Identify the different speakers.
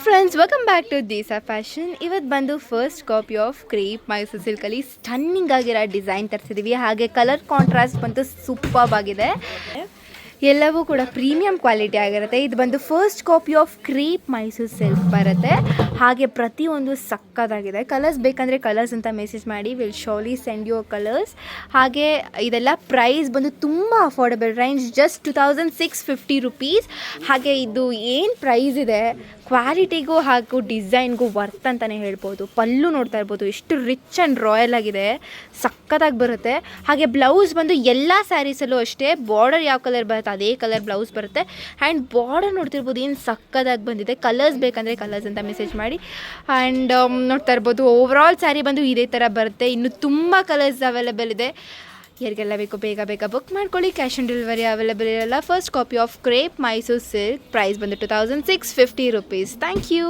Speaker 1: Friends, welcome back to ದೀಸಾ fashion. ಇವತ್ತು ಬಂದು first copy of crepe Mysore ಸಿಲ್ಕಲ್ಲಿ ಸ್ಟನ್ನಿಂಗ್ ಆಗಿರೋ ಡಿಸೈನ್ ತರಿಸಿದ್ದೀವಿ. ಹಾಗೆ ಕಲರ್ ಕಾಂಟ್ರಾಸ್ಟ್ ಬಂದು ಸೂಪರ್ಬ್ ಆಗಿದೆ. ಎಲ್ಲವೂ ಕೂಡ ಪ್ರೀಮಿಯಂ ಕ್ವಾಲಿಟಿ ಆಗಿರುತ್ತೆ. ಇದು ಬಂದು first copy of crepe Mysuru silk ಬರುತ್ತೆ. ಹಾಗೆ ಪ್ರತಿಯೊಂದು ಸಕ್ಕತ್ತಾಗಿದೆ. ಕಲರ್ಸ್ ಬೇಕಂದರೆ ಕಲರ್ಸ್ ಅಂತ ಮೆಸೇಜ್ ಮಾಡಿ, ವಿಲ್ ಶೋಲಿ ಸೆಂಡ್ ಯು ಕಲರ್ಸ್. ಹಾಗೆ ಇದೆಲ್ಲ ಪ್ರೈಸ್ ಬಂದು ತುಂಬ ಅಫೋರ್ಡಬಲ್ ರೇಂಜ್, ಜಸ್ಟ್ 2650 ರುಪೀಸ್. ಹಾಗೆ ಇದು ಏನು ಪ್ರೈಸ್ ಇದೆ, ಕ್ವಾಲಿಟಿಗೂ ಹಾಗೂ ಡಿಸೈನ್ಗೂ ವರ್ತ್ ಅಂತಲೇ ಹೇಳ್ಬೋದು. ಪಲ್ಲು ನೋಡ್ತಾ ಇರ್ಬೋದು, ಎಷ್ಟು ರಿಚ್ ಆ್ಯಂಡ್ ರಾಯಲ್ ಆಗಿದೆ, ಸಕ್ಕತ್ತಾಗಿ ಬರುತ್ತೆ. ಹಾಗೆ ಬ್ಲೌಸ್ ಬಂದು ಎಲ್ಲ ಸ್ಯಾರೀಸಲ್ಲೂ ಅಷ್ಟೇ ಬಾರ್ಡರ್ ಯಾವ ಕಲರ್ ಬರುತ್ತೆ ಅದೇ ಕಲರ್ ಬ್ಲೌಸ್ ಬರುತ್ತೆ. ಆ್ಯಂಡ್ ಬಾರ್ಡರ್ ನೋಡ್ತಿರ್ಬೋದು ಏನು ಸಕ್ಕತ್ತಾಗಿ ಬಂದಿದೆ. ಕಲರ್ಸ್ ಬೇಕಂದರೆ ಕಲರ್ಸ್ ಅಂತ ಮೆಸೇಜ್ ಮಾಡಿ. ಆ್ಯಂಡ್ ನೋಡ್ತಾ ಇರ್ಬೋದು, ಓವರಾಲ್ ಸ್ಯಾರಿ ಬಂದು ಇದೇ ಥರ ಬರುತ್ತೆ. ಇನ್ನು ತುಂಬ ಕಲರ್ಸ್ ಅವೈಲೇಬಲ್ ಇದೆ. ಯಾರಿಗೆಲ್ಲ ಬೇಕು ಬೇಗ ಬೇಗ ಬುಕ್ ಮಾಡ್ಕೊಳ್ಳಿ. ಕ್ಯಾಶ್ ಆನ್ ಡೆಲಿವರಿ ಅವೈಲೇಬಲ್ ಇರಲ್ಲ. First copy of crepe Mysuru silk price ಬಂದು 2650 ರುಪೀಸ್. Thank you.